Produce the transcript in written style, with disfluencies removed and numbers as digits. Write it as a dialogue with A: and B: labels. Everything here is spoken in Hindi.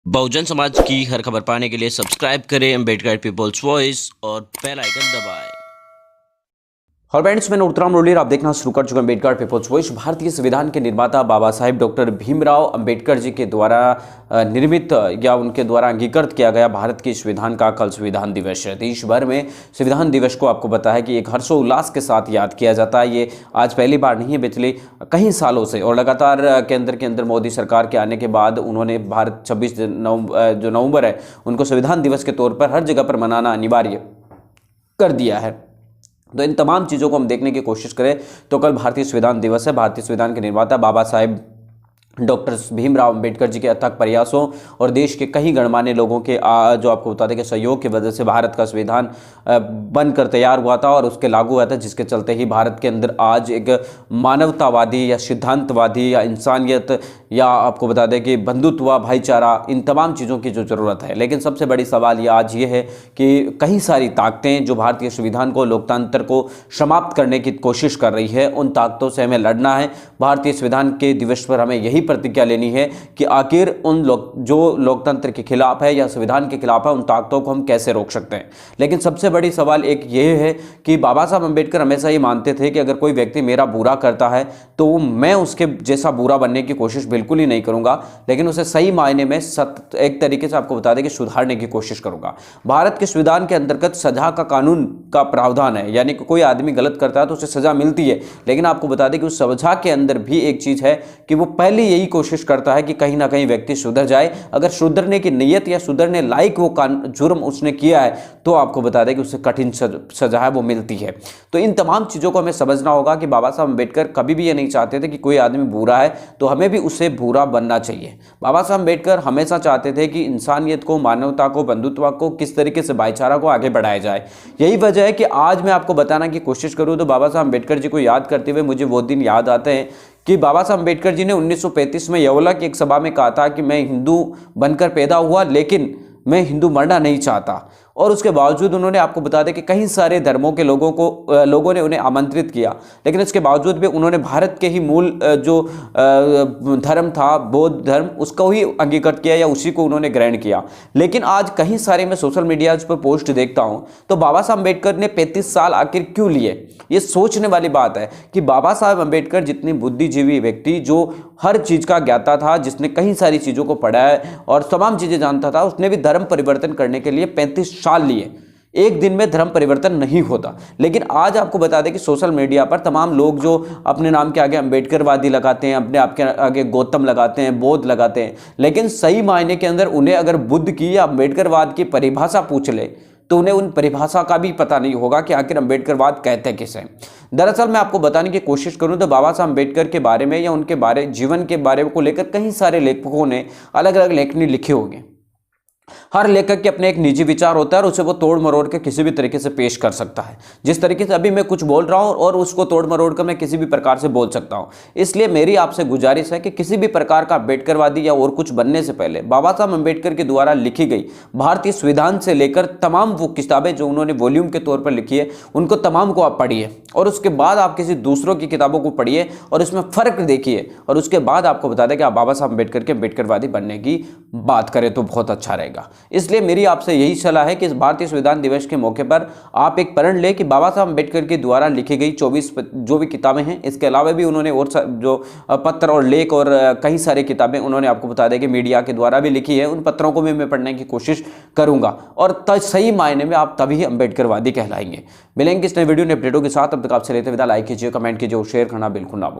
A: बहुजन समाज की हर खबर पाने के लिए सब्सक्राइब करें अम्बेडकर पीपल्स वॉइस और बेल आइकन दबाएं।
B: हेलो फ्रेंड्स, मैं उत्तराम रोलियर आप देखना शुरू कर चुका अम्बेडकर पीपल्स वॉइस। भारतीय संविधान के निर्माता बाबा साहेब डॉक्टर भीमराव अम्बेडकर जी के द्वारा निर्मित या उनके द्वारा अंगीकृत किया गया भारत के संविधान का कल संविधान दिवस है। देश भर में संविधान दिवस को आपको पता है कि एक हर्षोल्लास के साथ याद किया जाता है। ये आज पहली बार नहीं है, पिछले कई सालों से और लगातार केंद्र के अंदर मोदी सरकार के आने के बाद उन्होंने भारत 26 नवंबर है उनको संविधान दिवस के तौर पर हर जगह पर मनाना अनिवार्य कर दिया है। तो इन तमाम चीज़ों को हम देखने की कोशिश करें तो कल भारतीय संविधान दिवस है। भारतीय संविधान के निर्माता बाबा साहेब डॉक्टर भीमराव अम्बेडकर जी के अथक प्रयासों और देश के कई गणमान्य लोगों के जो आपको बता दें कि सहयोग की वजह से भारत का संविधान बनकर तैयार हुआ था और उसके लागू हुआ था, जिसके चलते ही भारत के अंदर आज एक मानवतावादी या सिद्धांतवादी या इंसानियत या आपको बता दें कि बंधुत्व, भाईचारा, इन तमाम चीज़ों की जो ज़रूरत है। लेकिन सबसे बड़ी सवाल ये आज ये है कि कई सारी ताकतें जो भारतीय संविधान को, लोकतंत्र को समाप्त करने की कोशिश कर रही है, उन ताकतों से हमें लड़ना है। भारतीय संविधान के दिवस पर हमें यही प्रतिज्ञा लेनी है कि आखिर उन जो लोकतंत्र के खिलाफ है या संविधान के खिलाफ है, उन ताकतों को हम कैसे रोक सकते हैं। लेकिन सबसे बड़ी सवाल एक ये है कि बाबा साहब अम्बेडकर हमेशा ये मानते थे कि अगर कोई व्यक्ति मेरा बुरा करता है तो मैं उसके जैसा बुरा बनने की कोशिश बिल्कुल ही नहीं करूंगा, लेकिन उसे सही मायने में एक तरीके से आपको बता दें कि सुधारने की कोशिश करूंगा। भारत के संविधान के अंतर्गत सजा का कानून का प्रावधान है, यानी कि कोई आदमी गलत करता है तो उसे सजा मिलती है। लेकिन आपको बता दें कि उस सजा के अंदर भी एक चीज है कि वो पहले यही कोशिश करता है कि कहीं ना कहीं व्यक्ति सुधर जाए। अगर सुधरने की नीयत या सुधरने लायक वो जुर्म उसने किया है तो आपको बता दें कि उसे कठिन सजा है वो मिलती है। तो इन तमाम चीज़ों को हमें समझना होगा कि बाबा साहब अम्बेडकर कभी भी ये नहीं चाहते थे कि कोई आदमी बुरा है तो हमें भी उससे बुरा बनना चाहिए। बाबा साहब अम्बेडकर हमेशा चाहते थे कि इंसानियत को, मानवता को, बंधुत्व को, किस तरीके से भाईचारा को आगे बढ़ाया जाए। यही वजह है कि आज मैं आपको बताना की कोशिश करूँ तो बाबा साहब अम्बेडकर जी को याद करते हुए मुझे वो दिन याद आते हैं कि बाबा साहब अम्बेडकर जी ने 1935 में येवला की एक सभा में कहा था कि मैं हिंदू बनकर पैदा हुआ लेकिन मैं हिंदू मरना नहीं चाहता। और उसके बावजूद उन्होंने आपको बता दें कि कई सारे धर्मों के लोगों ने उन्हें आमंत्रित किया, लेकिन इसके बावजूद भी उन्होंने भारत के ही मूल जो धर्म था, बौद्ध धर्म, उसको ही अंगीकृत किया या उसी को उन्होंने ग्रहण किया। लेकिन आज कहीं सारे मैं सोशल मीडिया पर पोस्ट देखता हूं तो बाबा साहब अम्बेडकर ने 35 साल आखिर क्यों लिए? ये सोचने वाली बात है कि बाबा साहब अम्बेडकर जितनी बुद्धिजीवी व्यक्ति, जो हर चीज़ का ज्ञाता था, जिसने कई सारी चीज़ों को पढ़ा है और तमाम चीज़ें जानता था, उसने भी धर्म परिवर्तन करने के लिए 35 साल लिए। एक दिन में धर्म परिवर्तन नहीं होता। लेकिन आज आपको बता दें कि सोशल मीडिया पर तमाम लोग जो अपने नाम के आगे अम्बेडकरवादी लगाते हैं, अपने आप के आगे गौतम लगाते हैं, बौद्ध लगाते हैं, लेकिन सही मायने के अंदर उन्हें अगर बुद्ध की या अम्बेडकरवाद की परिभाषा पूछ ले तो उन्हें उन परिभाषा का भी पता नहीं होगा कि आखिर अम्बेडकरवाद कहते किसे। दरअसल मैं आपको बताने की कोशिश करूं तो बाबा साहब अम्बेडकर के बारे में या उनके जीवन के बारे को लेकर कई सारे लेखकों ने अलग अलग लेखनी लिखे होंगे। हर लेखक के अपने एक निजी विचार होता है और उसे वो तोड़ मरोड़ के किसी भी तरीके से पेश कर सकता है। जिस तरीके से अभी मैं कुछ बोल रहा हूं और उसको तोड़ मरोड़ कर मैं किसी भी प्रकार से बोल सकता हूं। इसलिए मेरी आपसे गुजारिश है कि किसी भी प्रकार का अम्बेडकरवादी या और कुछ बनने से पहले बाबा साहब अम्बेडकर के द्वारा लिखी गई भारतीय संविधान से लेकर तमाम वो किताबें जो उन्होंने वॉल्यूम के तौर पर लिखी है, उनको तमाम को आप पढ़िए और उसके बाद आप किसी दूसरों की किताबों को पढ़िए और उसमें फर्क देखिए और उसके बाद आपको बता दें कि आप बाबा साहब अम्बेडकर के अम्बेडकरवादी बनने की बात करें तो बहुत अच्छा रहेगा। इसलिए मेरी आपसे यही सलाह है कि इस भारतीय संविधान दिवस के मौके पर आप एक प्रण लें कि बाबा साहब अम्बेडकर के द्वारा लिखी गई 24 जो भी किताबें हैं, इसके अलावा भी उन्होंने और जो पत्र और लेख और कई सारी किताबें उन्होंने आपको बता दें कि मीडिया के द्वारा भी लिखी है, उन पत्रों को भी मैं पढ़ने की कोशिश करूंगा और सही मायने में आप तभी अम्बेडकरवादी कहलाएंगे। मिलेंगे इस नए वीडियो ने अपडेटों के साथ। अब तक आपसे लेते विदा। लाइक कीजिए, कमेंट कीजिए और शेयर करना बिल्कुल ना भूलें।